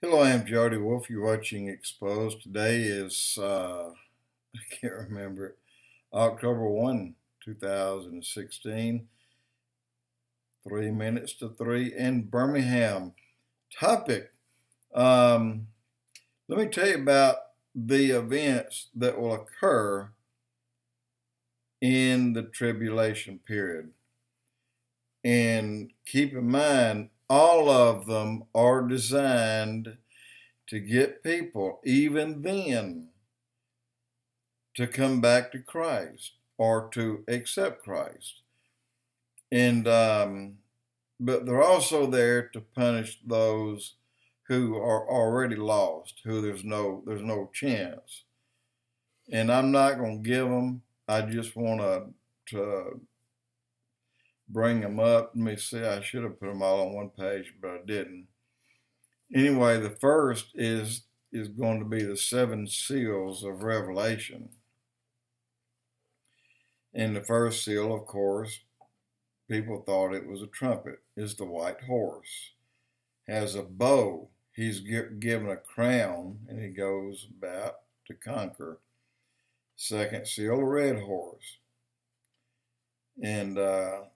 Hello, I'm Jody Wolf. You're watching Expoz. Today is, I can't remember it, October 1, 2016, 3 minutes to 3 in Birmingham. Topic. Um, Let me tell you about the events that will occur in the tribulation period. And keep in mind, all of them are designed to get people, even then, to come back to Christ or to accept Christ. And but they're also there to punish those who are already lost, who there's no chance. And I'm not going to give them. I just want to bring them up. Let me see. I should have put them all on one page, but I didn't. Anyway, the first is going to be the seven seals of Revelation. And the first seal, of course, people thought it was a trumpet, is the white horse. Has a bow. He's given a crown, and he goes about to conquer. Second seal, a red horse. And I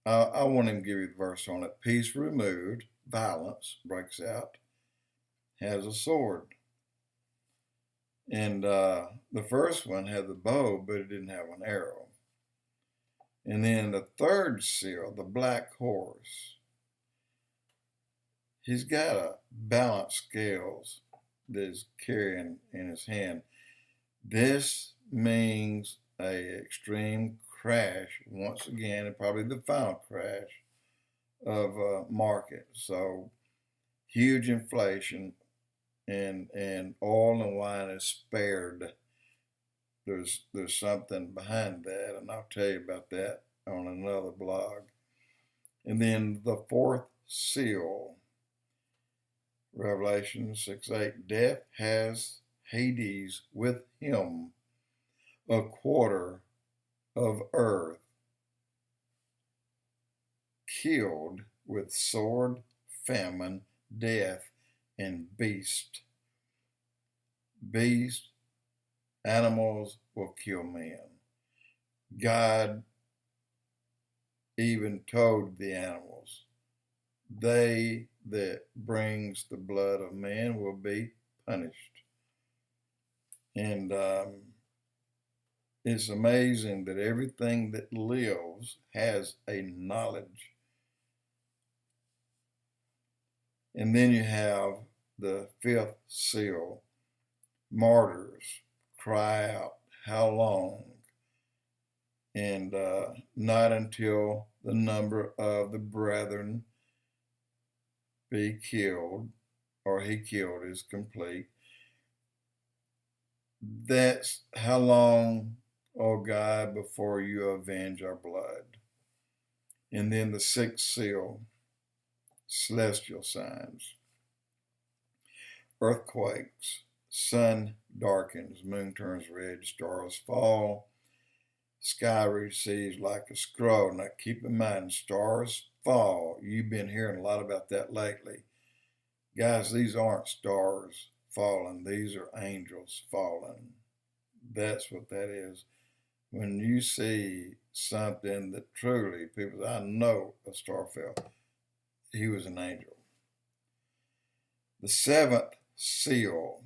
want him to give you the verse on it. Peace removed, violence breaks out, has a sword. And the first one had the bow, but it didn't have an arrow. And then the third seal, the black horse, he's got a balanced scales that he's carrying in his hand. This means a extreme crash once again, and probably the final crash of market. So huge inflation, and oil and wine is spared. There's something behind that, and I'll tell you about that on another blog. And then the fourth seal, Revelation 6:8, death has Hades with him, a quarter of earth, killed with sword, famine, death, and beast. Beast, animals will kill men. God even told the animals, they that brings the blood of man will be punished. And it's amazing that everything that lives has a knowledge. And then you have the fifth seal, martyrs cry out, how long? And not until the number of the brethren be killed, or he killed, is complete. That's how long, O God, before you avenge our blood. And then the sixth seal, celestial signs, earthquakes, sun darkens, moon turns red, stars fall, sky receives like a scroll. Now keep in mind, stars fall. You've been hearing a lot about that lately. Guys, these aren't stars falling. These are angels falling. That's what that is. When you see something that truly people say, I know a star fell, he was an angel. The seventh seal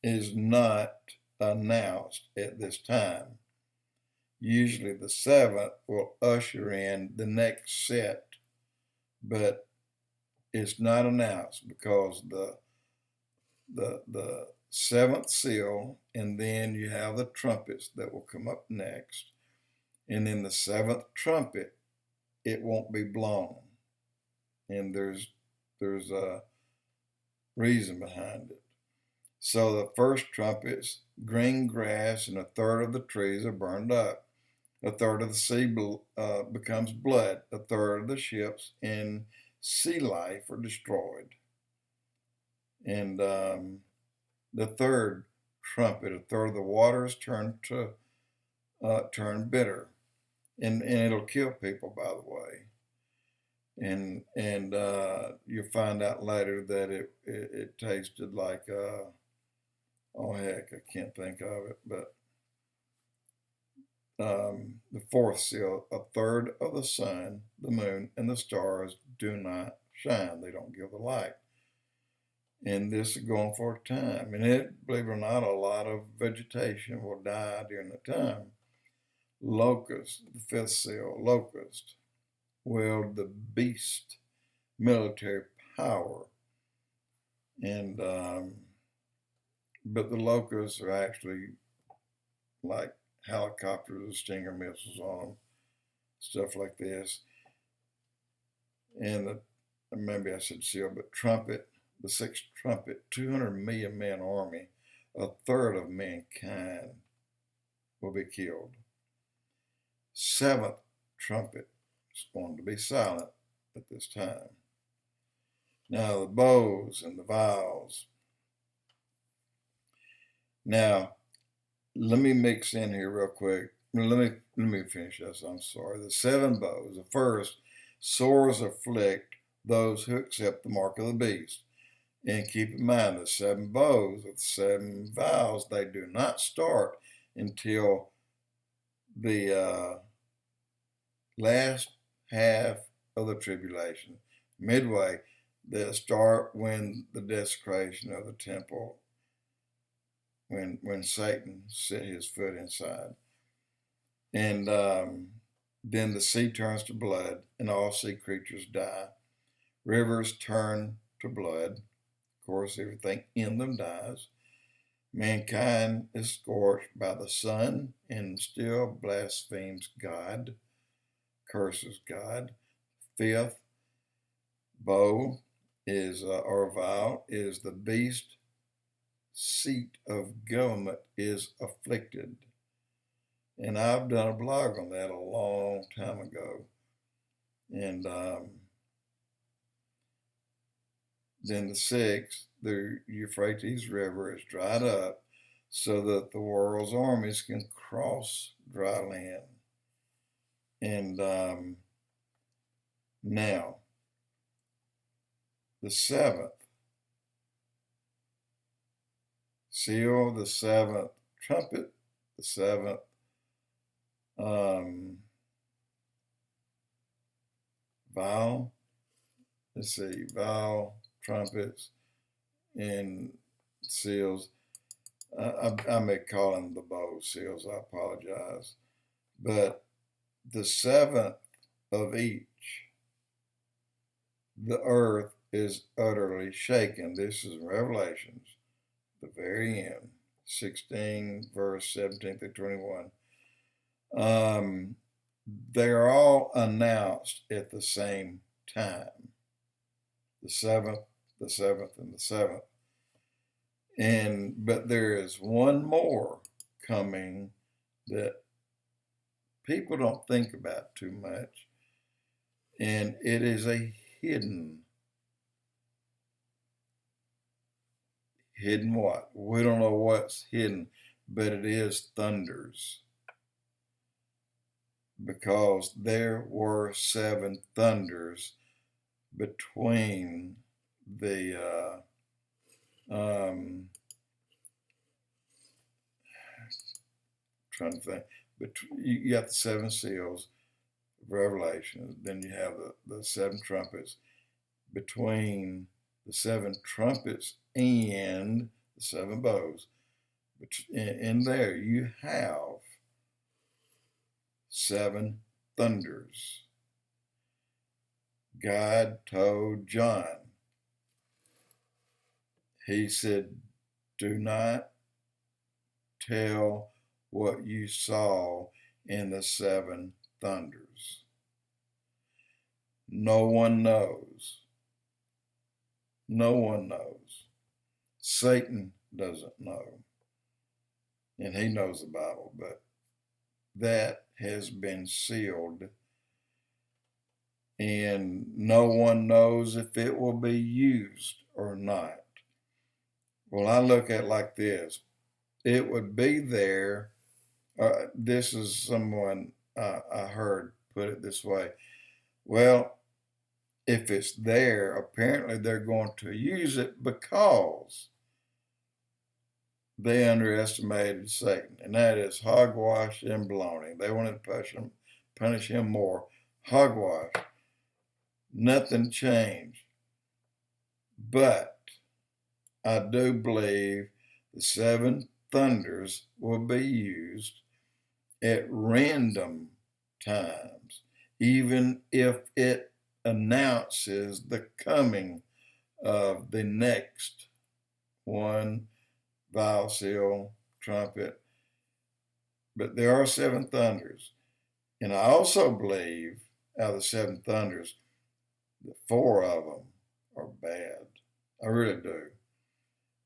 is not announced at this time. Usually the seventh will usher in the next set, but it's not announced because the seventh seal, and then you have the trumpets that will come up next. And then the seventh trumpet, it won't be blown. And there's a reason behind it. So the first trumpets, green grass and a third of the trees are burned up. A third of the sea becomes blood. A third of the ships in sea life are destroyed. And the third trumpet, a third of the waters turn bitter, and it'll kill people, by the way. and you'll find out later that it tasted like oh heck, I can't think of it, but the fourth seal, a third of the sun, the moon, and the stars do not shine. They don't give the light. And this is going for a time. And believe it or not, a lot of vegetation will die during the time. Locust, the fifth seal, locust, wield the beast military power. And, but the locusts are actually like helicopters with Stinger missiles on them, stuff like this. And maybe I said seal, but trumpet, the sixth trumpet, 200 million man army, a third of mankind will be killed. Seventh trumpet is going to be silent at this time. Now the bows and the vials. Now, let me mix in here real quick. Let me finish this. I'm sorry. The seven bows. The first, sores afflict those who accept the mark of the beast. And keep in mind, the seven bows of the seven vials, they do not start until the last half of the tribulation. Midway, they'll start when the desecration of the temple, when Satan set his foot inside. And then the sea turns to blood, and all sea creatures die. Rivers turn to blood. Of course, everything in them dies. Mankind is scorched by the sun and still blasphemes God, curses God. Fifth bow is, or vial, is the beast seat of government is afflicted. And I've done a blog on that a long time ago. And then the sixth, the Euphrates River is dried up so that the world's armies can cross dry land. And now, the seventh seal, the seventh trumpet, the seventh vial. Let's see, vial, trumpets, and seals. I may call them the bow seals. I apologize. But the seventh of each, the earth is utterly shaken. This is Revelations, the very end, 16, verse 17 through 21. They are all announced at the same time. The seventh, the seventh, and the seventh. But there is one more coming that people don't think about too much. And it is a hidden what? We don't know what's hidden, but it is thunders. Because there were seven thunders between the trying to think, but you got the seven seals of Revelation, then you have the seven trumpets. Between the seven trumpets and the seven bows, in there you have seven thunders. God told John, he said, do not tell what you saw in the seven thunders. No one knows. No one knows. Satan doesn't know. And he knows the Bible, but that has been sealed. And no one knows if it will be used or not. Well, I look at it like this. It would be there. This is someone I heard put it this way. Well, if it's there, apparently they're going to use it because they underestimated Satan, and that is hogwash and baloney. They wanted to punish him more. Hogwash. Nothing changed. But I do believe the seven thunders will be used at random times, even if it announces the coming of the next one, vial, seal, trumpet. But there are seven thunders. And I also believe out of the seven thunders, that four of them are bad. I really do.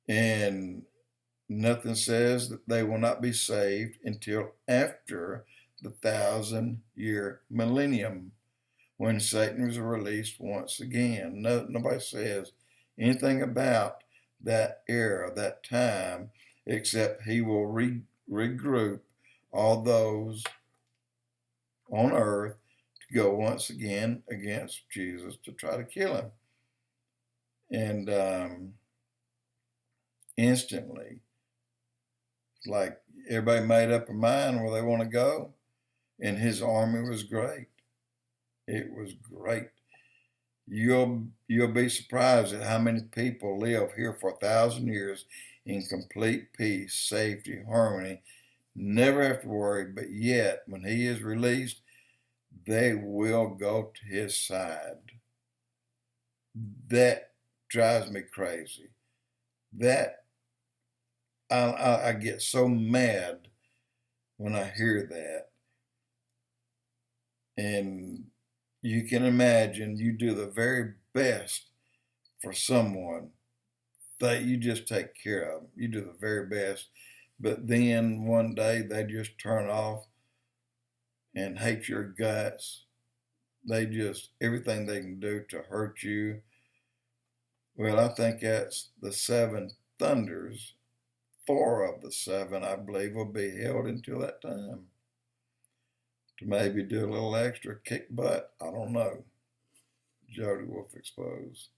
And nothing says that they will not be saved until after the 1,000-year millennium, when Satan was released once again. Nobody says anything about that era, that time, except he will regroup all those on earth to go once again against Jesus to try to kill him. And instantly, like everybody made up a mind where they want to go, and his army was great. It was great. You'll be surprised at how many people live here for 1,000 years in complete peace, safety, harmony, never have to worry, but yet when he is released, they will go to his side. That drives me crazy. That I get so mad when I hear that. And you can imagine you do the very best for someone that you just take care of. You do the very best. But then one day they just turn off and hate your guts. They just, everything they can do to hurt you. Well, I think that's the seven thunders. Four of the seven, I believe, will be held until that time. To maybe do a little extra kick butt. I don't know. Jody Wolf Expoz.